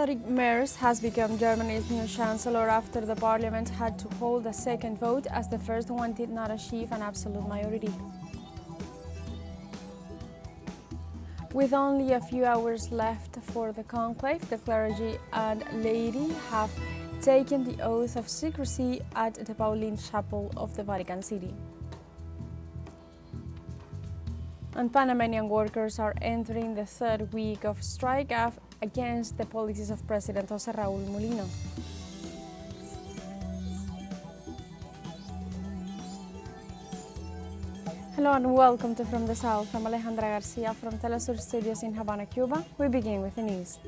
Friedrich Merz has become Germany's new Chancellor after the Parliament had to hold a second vote as the first one did not achieve an absolute majority. With only a few hours left for the conclave, the clergy and laity have taken the oath of secrecy at the Pauline Chapel of the Vatican City. And Panamanian workers are entering the third week of strike against the policies of President José Raúl Mulino. Hello and welcome to From the South. I'm Alejandra Garcia from teleSUR Studios in Havana, Cuba. We begin with the news.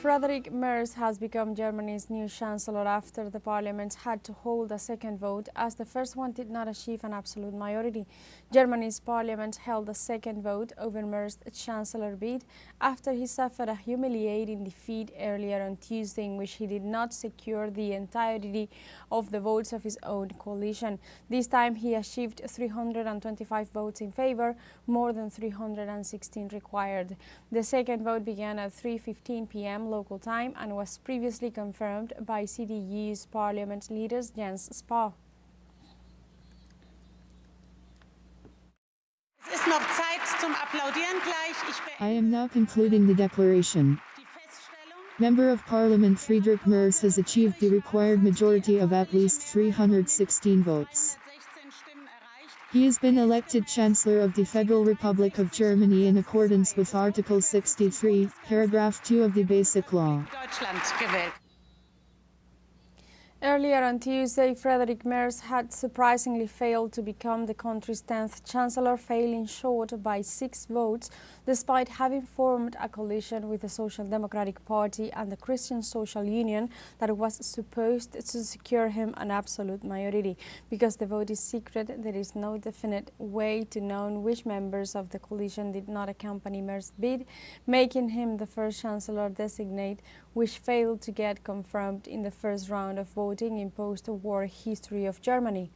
Friedrich Merz has become Germany's new Chancellor after the Parliament had to hold a second vote as the first one did not achieve an absolute majority. Germany's Parliament held a second vote over Merz's Chancellor bid after he suffered a humiliating defeat earlier on Tuesday in which he did not secure the entirety of the votes of his own coalition. This time he achieved 325 votes in favor, more than 316 required. The second vote began at 3:15 p.m. local time and was previously confirmed by CDU's parliament leaders Jens Spahn. I am now concluding the declaration. Member of Parliament Friedrich Merz has achieved the required majority of at least 316 votes. He has been elected Chancellor of the Federal Republic of Germany in accordance with Article 63, paragraph 2 of the Basic Law. Earlier on Tuesday, Friedrich Merz had surprisingly failed to become the country's 10th Chancellor, falling short by 6 votes, despite having formed a coalition with the Social Democratic Party and the Christian Social Union that was supposed to secure him an absolute majority. Because the vote is secret, there is no definite way to know which members of the coalition did not accompany Merz's bid, making him the first Chancellor designate which failed to get confirmed in the first round of voting in post-war history of Germany.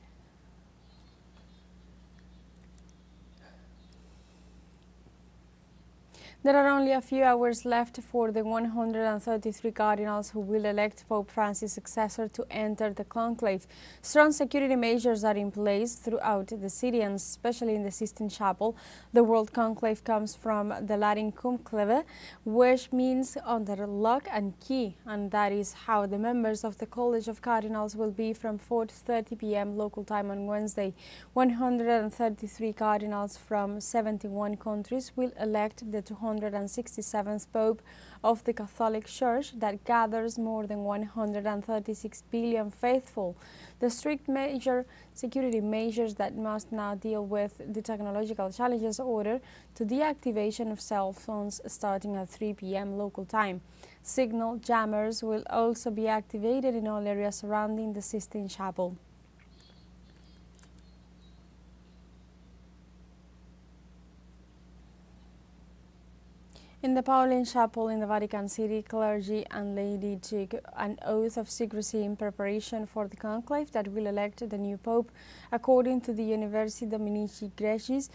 There are only a few hours left for the 133 cardinals who will elect Pope Francis' successor to enter the conclave. Strong security measures are in place throughout the city and especially in the Sistine Chapel. The World Conclave comes from the Latin Conclave, which means under lock and key, and that is how the members of the College of Cardinals will be from 4:30 p.m. local time on Wednesday. 133 cardinals from 71 countries will elect the 267th Pope of the Catholic Church that gathers more than 136 billion faithful. The strict security measures that must now deal with the technological challenges order to deactivation of cell phones starting at 3 p.m. local time. Signal jammers will also be activated in all areas surrounding the Sistine Chapel. In the Pauline Chapel in the Vatican City, clergy and laity took an oath of secrecy in preparation for the conclave that will elect the new pope. According to the Universi Dominici Gregis,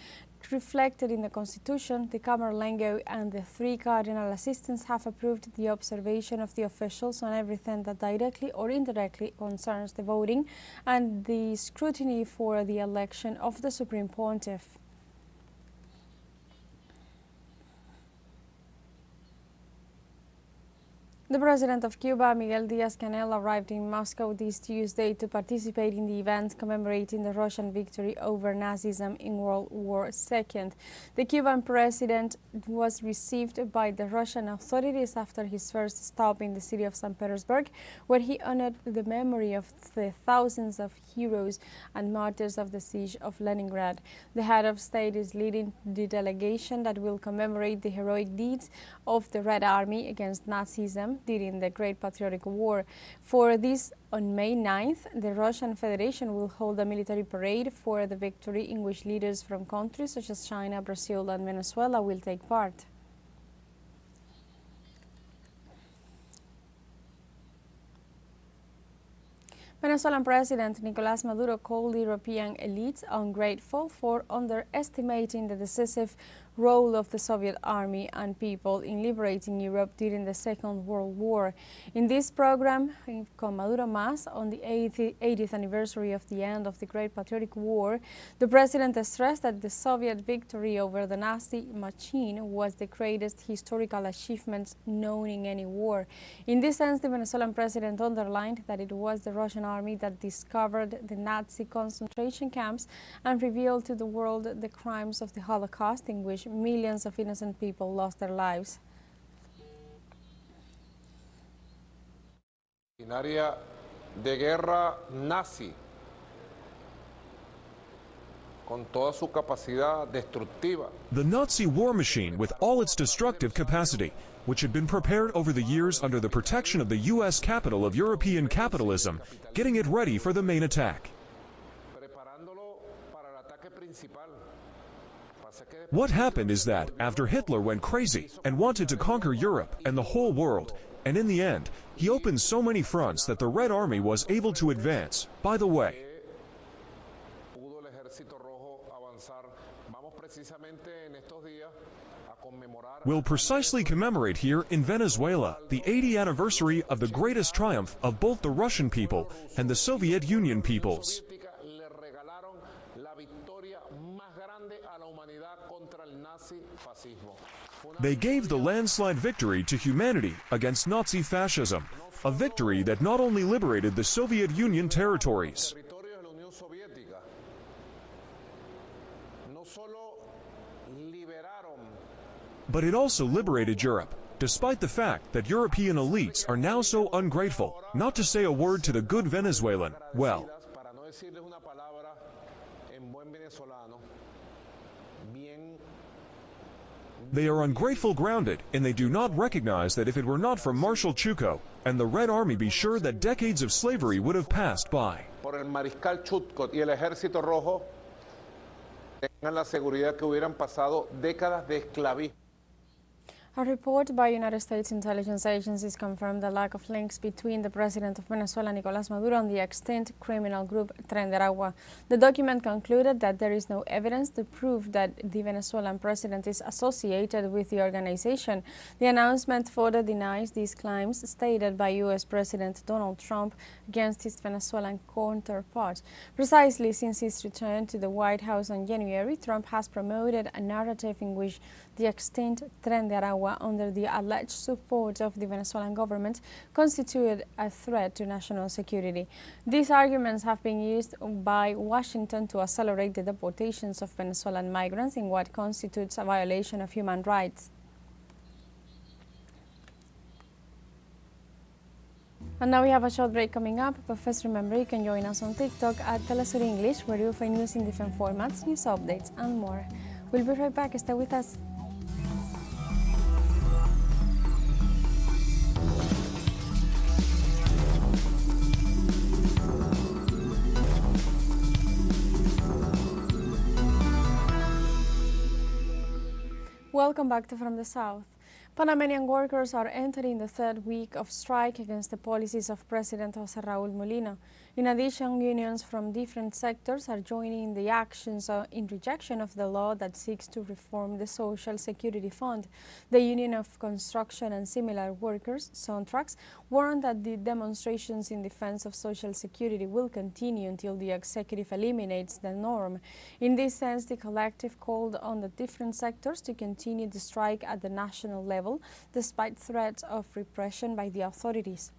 reflected in the Constitution, the Camerlengo and the 3 cardinal assistants have approved the observation of the officials on everything that directly or indirectly concerns the voting and the scrutiny for the election of the Supreme Pontiff. The president of Cuba, Miguel Díaz-Canel, arrived in Moscow this Tuesday to participate in the event commemorating the Russian victory over Nazism in World War II. The Cuban president was received by the Russian authorities after his first stop in the city of St. Petersburg, where he honored the memory of the thousands of heroes and martyrs of the siege of Leningrad. The head of state is leading the delegation that will commemorate the heroic deeds of the Red Army against Nazism during the Great Patriotic War. For this, on May 9th, the Russian Federation will hold a military parade for the victory in which leaders from countries such as China, Brazil and Venezuela will take part. Venezuelan President Nicolás Maduro called European elites ungrateful for underestimating the decisive role of the Soviet army and people in liberating Europe during the Second World War. In this program, Con Maduro Más, on the 80th anniversary of the end of the Great Patriotic War, the president stressed that the Soviet victory over the Nazi machine was the greatest historical achievement known in any war. In this sense, the Venezuelan president underlined that it was the Russian army that discovered the Nazi concentration camps and revealed to the world the crimes of the Holocaust, in which millions of innocent people lost their lives. De guerra nazi, con toda su capacidad destructiva. The Nazi war machine, with all its destructive capacity, which had been prepared over the years under the protection of the U.S. capital of European capitalism, getting it ready for the main attack. What happened is that, after Hitler went crazy and wanted to conquer Europe and the whole world, and in the end, he opened so many fronts that the Red Army was able to advance. By the way, we'll precisely commemorate here in Venezuela the 80th anniversary of the greatest triumph of both the Russian people and the Soviet Union peoples. They gave the landslide victory to humanity against Nazi fascism, a victory that not only liberated the Soviet Union territories, but it also liberated Europe, despite the fact that European elites are now so ungrateful, not to say a word to the good Venezuelan, well, they are ungrateful grounded, and they do not recognize that if it were not for Marshal Chuco and the Red Army, be sure that decades of slavery would have passed by. Por el Mariscal Chuco y el Ejército Rojo tengan la seguridad que hubieran pasado décadas de esclavismo. A report by United States intelligence agencies confirmed the lack of links between the president of Venezuela, Nicolás Maduro, and the extinct criminal group Tren de Aragua. The document concluded that there is no evidence to prove that the Venezuelan president is associated with the organization. The announcement further denies these claims stated by U.S. President Donald Trump against his Venezuelan counterpart. Precisely since his return to the White House in January, Trump has promoted a narrative in which the extinct Tren de Aragua, under the alleged support of the Venezuelan government, constituted a threat to national security. These arguments have been used by Washington to accelerate the deportations of Venezuelan migrants in what constitutes a violation of human rights. And now we have a short break coming up, but first remember you can join us on TikTok at teleSUR English, where you'll find news in different formats, news updates and more. We'll be right back. Stay with us. Welcome back to From the South. Panamanian workers are entering the third week of strike against the policies of President José Raúl Mulino. In addition, unions from different sectors are joining in the actions in rejection of the law that seeks to reform the Social Security Fund. The Union of Construction and Similar Workers, Sontrax, warned that the demonstrations in defense of Social Security will continue until the executive eliminates the norm. In this sense, the collective called on the different sectors to continue the strike at the national level, despite threats of repression by the authorities.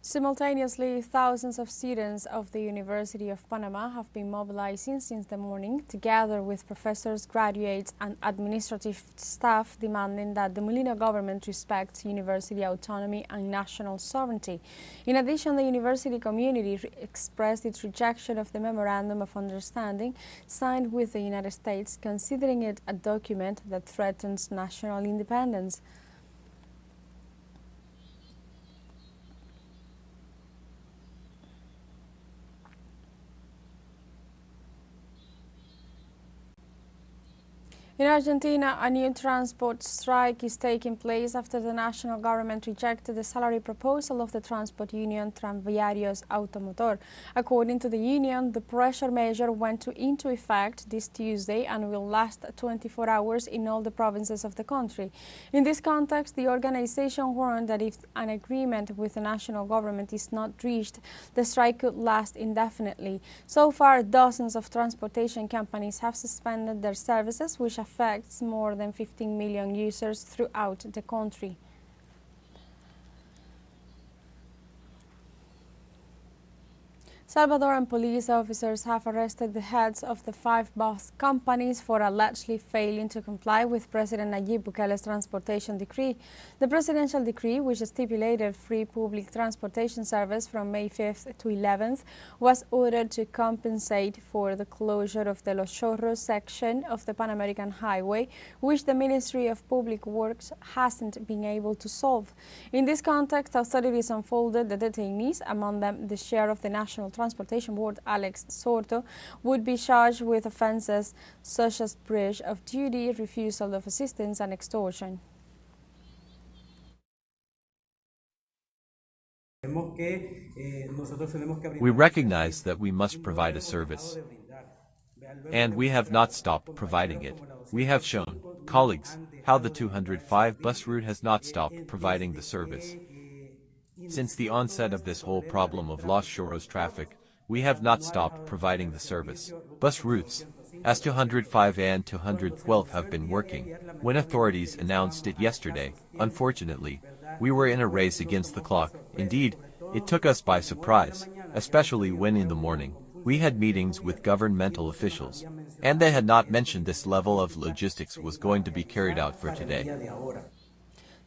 Simultaneously, thousands of students of the University of Panama have been mobilizing since the morning, together with professors, graduates, and administrative staff, demanding that the Mulino government respects university autonomy and national sovereignty. In addition, the university community expressed its rejection of the Memorandum of Understanding signed with the United States, considering it a document that threatens national independence. In Argentina, a new transport strike is taking place after the national government rejected the salary proposal of the transport union Tranviarios Automotor. According to the union, the pressure measure went into effect this Tuesday and will last 24 hours in all the provinces of the country. In this context, the organization warned that if an agreement with the national government is not reached, the strike could last indefinitely. So far, dozens of transportation companies have suspended their services, which affects more than 15 million users throughout the country. Salvadoran police officers have arrested the heads of the 5 bus companies for allegedly failing to comply with President Nayib Bukele's transportation decree. The presidential decree, which stipulated free public transportation service from May 5th to 11th, was ordered to compensate for the closure of the Los Chorros section of the Pan American Highway, which the Ministry of Public Works hasn't been able to solve. In this context, authorities unfolded the detainees, among them the chair of the National Transportation Board, Alex Sorto, would be charged with offences such as breach of duty, refusal of assistance and extortion. We recognize that we must provide a service, and we have not stopped providing it. We have shown, colleagues, how the 205 bus route has not stopped providing the service. Since the onset of this whole problem of Los Chorros traffic, we have not stopped providing the service. Bus routes, as 205 and 212 have been working. When authorities announced it yesterday, unfortunately, we were in a race against the clock. Indeed, it took us by surprise, especially when in the morning, we had meetings with governmental officials, and they had not mentioned this level of logistics was going to be carried out for today.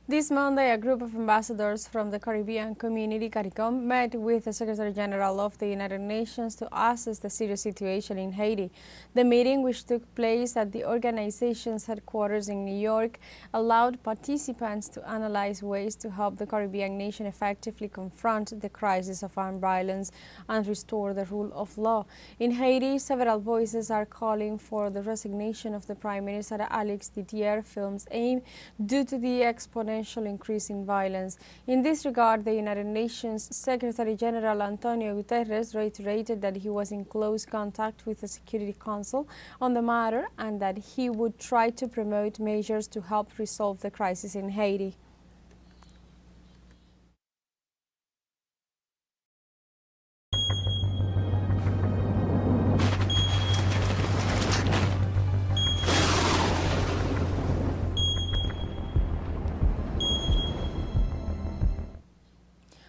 This Monday, a group of ambassadors from the Caribbean community, CARICOM, met with the Secretary General of the United Nations to assess the serious situation in Haiti. The meeting, which took place at the organization's headquarters in New York, allowed participants to analyze ways to help the Caribbean nation effectively confront the crisis of armed violence and restore the rule of law. In Haiti, several voices are calling for the resignation of the Prime Minister Alex Didier Film's aim due to the exponential increase in violence. In this regard, the United Nations Secretary General Antonio Guterres reiterated that he was in close contact with the Security Council on the matter and that he would try to promote measures to help resolve the crisis in Haiti.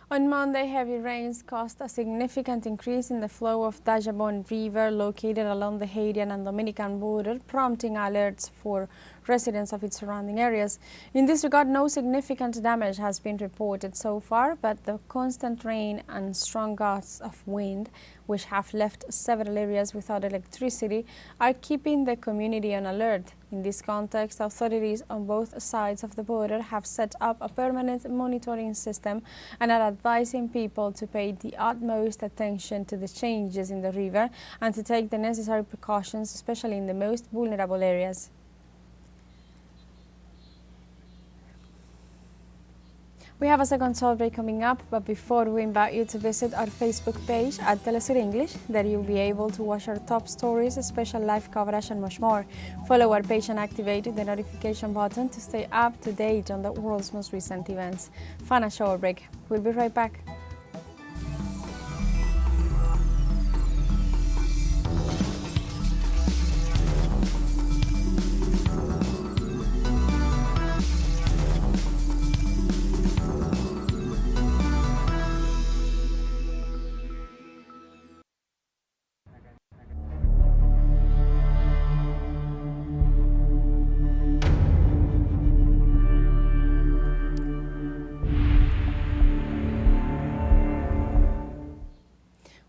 On Monday, heavy rains caused a significant increase in the flow of Dajabon River located along the Haitian and Dominican border, prompting alerts for residents of its surrounding areas. In this regard, no significant damage has been reported so far, but the constant rain and strong gusts of wind, which have left several areas without electricity, are keeping the community on alert. In this context, authorities on both sides of the border have set up a permanent monitoring system and are advising people to pay the utmost attention to the changes in the river and to take the necessary precautions, especially in the most vulnerable areas. We have a second toll break coming up, but before we invite you to visit our Facebook page at teleSUR English, there you'll be able to watch our top stories, special live coverage and much more. Follow our page and activate the notification button to stay up to date on the world's most recent events. Fun short break. We'll be right back.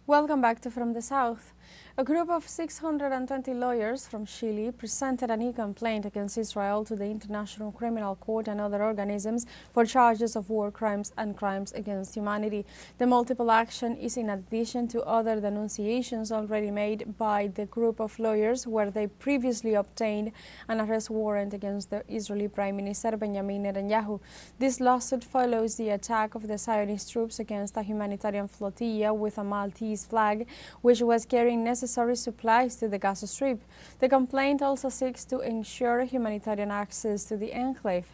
Welcome back to From the South. A group of 620 lawyers from Chile presented a new complaint against Israel to the International Criminal Court and other organisms for charges of war crimes and crimes against humanity. The multiple action is in addition to other denunciations already made by the group of lawyers where they previously obtained an arrest warrant against the Israeli Prime Minister Benjamin Netanyahu. This lawsuit follows the attack of the Zionist troops against a humanitarian flotilla with a Maltese flag, which was carrying necessary supplies to the Gaza Strip. The complaint also seeks to ensure humanitarian access to the enclave.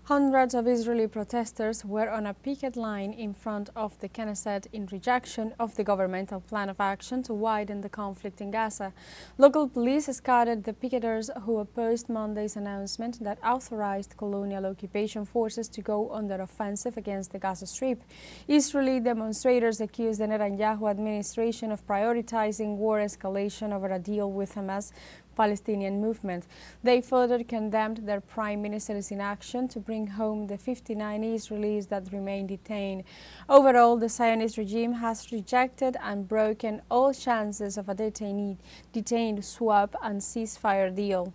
Hundreds of Israeli protesters were on a picket line in front of the Knesset in rejection of the governmental plan of action to widen the conflict in Gaza. Local police scattered the picketers who opposed Monday's announcement that authorized colonial occupation forces to go under offensive against the Gaza Strip. Israeli demonstrators accused the Netanyahu administration of prioritizing war escalation over a deal with Hamas Palestinian movement. They further condemned their prime minister's inaction to bring home the 59 Israelis that remain detained. Overall, the Zionist regime has rejected and broken all chances of a detained swap and ceasefire deal.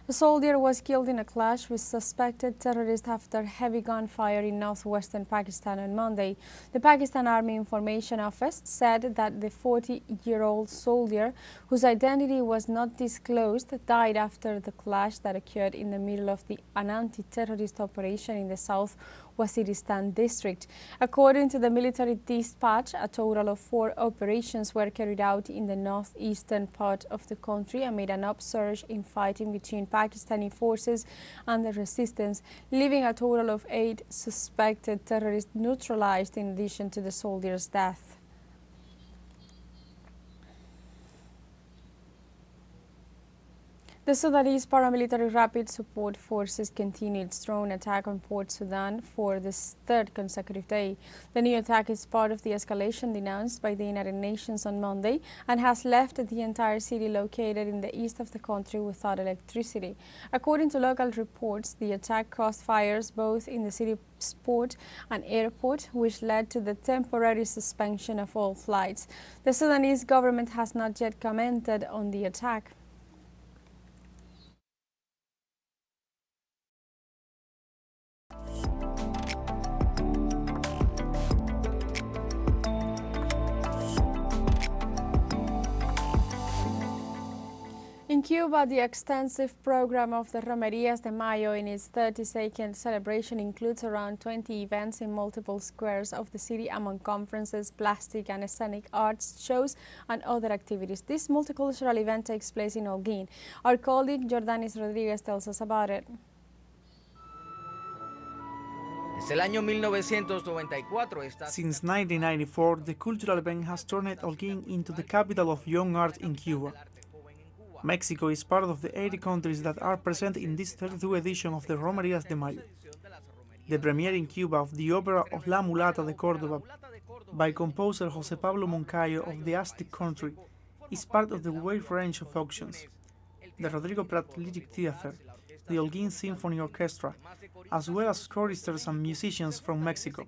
A soldier was killed in a clash with suspected terrorists after heavy gunfire in northwestern Pakistan on Monday. The Pakistan Army Information Office said that the 40-year-old soldier, whose identity was not disclosed, died after the clash that occurred in the middle of an anti-terrorist operation in the South Waziristan district. According to the military dispatch, a total of 4 operations were carried out in the northeastern part of the country amid an upsurge in fighting between Pakistani forces and the resistance, leaving a total of 8 suspected terrorists neutralized in addition to the soldier's death. The Sudanese paramilitary rapid support forces continued its drone attack on Port Sudan for the 3rd consecutive day. The new attack is part of the escalation denounced by the United Nations on Monday and has left the entire city located in the east of the country without electricity. According to local reports, the attack caused fires both in the city's port and airport, which led to the temporary suspension of all flights. The Sudanese government has not yet commented on the attack. In Cuba, the extensive program of the Romerías de Mayo in its 32nd celebration includes around 20 events in multiple squares of the city among conferences, plastic and scenic arts shows and other activities. This multicultural event takes place in Holguín. Our colleague Jordanis Rodriguez tells us about it. Since 1994, the cultural event has turned Holguín into the capital of young art in Cuba. Mexico is part of the 80 countries that are present in this 32nd edition of the Romerías de Mayo. The premiere in Cuba of the opera of La Mulata de Córdoba by composer José Pablo Moncayo of the Aztec country is part of the wide range of auctions. The Rodrigo Prat Lyric Theater, the Holguín Symphony Orchestra, as well as choristers and musicians from Mexico,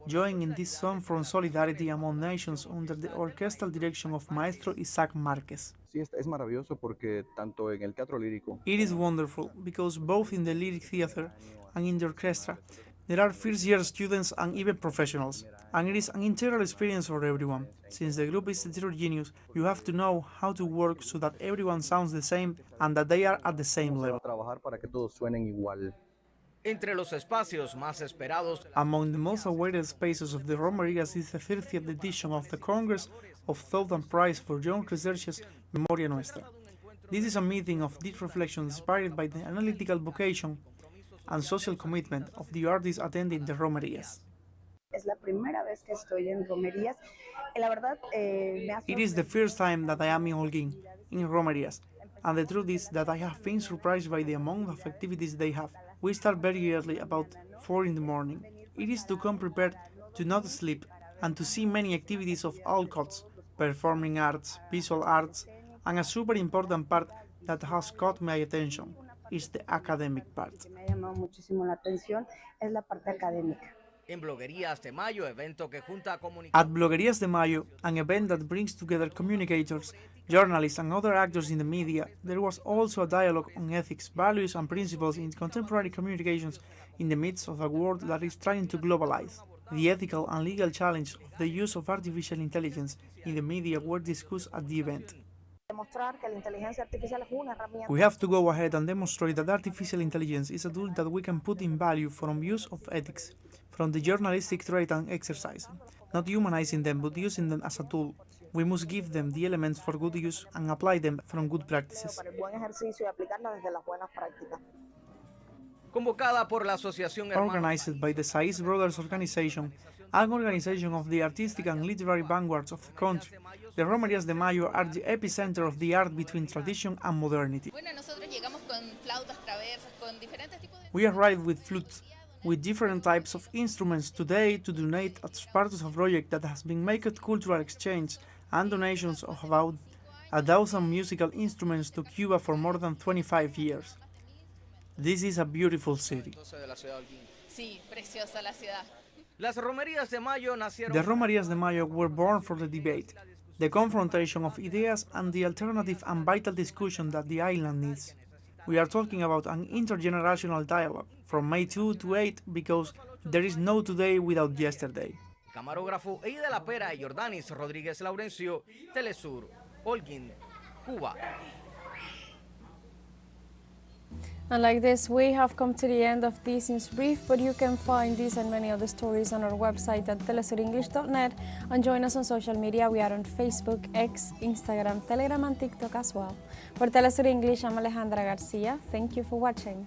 join in this song from solidarity among nations under the orchestral direction of Maestro Isaac Márquez. It is wonderful because both in the lyric theater and in the orchestra there are first-year students and even professionals, and it is an integral experience for everyone. Since the group is heterogeneous, you have to know how to work so that everyone sounds the same and that they are at the same level. Among the most awaited spaces of the Romerías is the 30th edition of the Congress of Thought and Prize for Young Researchers Memoria Nuestra. This is a meeting of deep reflection inspired by the analytical vocation and social commitment of the artists attending the Romerías. It is the first time that I am in Holguín, in Romerías, and the truth is that I have been surprised by the amount of activities they have. We start very early, about 4 in the morning. It is to come prepared, to not sleep, and to see many activities of all kinds, performing arts, visual arts, and a super important part that has caught my attention is the academic part. Me ha llamado muchísimo la atención es la parte académica. En Bloguerías de Mayo, evento que junta a At Bloguerías de Mayo, an event that brings together communicators, journalists and other actors in the media, there was also a dialogue on ethics, values and principles in contemporary communications in the midst of a world that is trying to globalize. The ethical and legal challenge of the use of artificial intelligence in the media were discussed at the event. We have to go ahead and demonstrate that artificial intelligence is a tool that we can put in value from use of ethics, from the journalistic trait and exercise, not humanizing them but using them as a tool. We must give them the elements for good use and apply them from good practices. Convocada por la Asociación Organized by the Saiz Brothers organization, an organization of the artistic and literary vanguards of the country, the Romerías de Mayo are the epicenter of the art between tradition and modernity. We arrived with flutes, with different types of instruments today to donate as part of a project that has been making cultural exchange and donations of about 1,000 musical instruments to Cuba for more than 25 years. This is a beautiful city. Las Romerías de Mayo nacieron. The Romerías de Mayo were born for the debate, the confrontation of ideas and the alternative and vital discussion that the island needs. We are talking about an intergenerational dialogue from May 2 to 8 because there is no today without yesterday. Camarógrafo Eide de la Pera y Jordanis Rodríguez Laurencio, teleSUR, Holguín, Cuba. And like this, we have come to the end of this news brief, but you can find this and many other stories on our website at telesurenglish.net and join us on social media. We are on Facebook, X, Instagram, Telegram and TikTok as well. For telesur English, I'm Alejandra Garcia. Thank you for watching.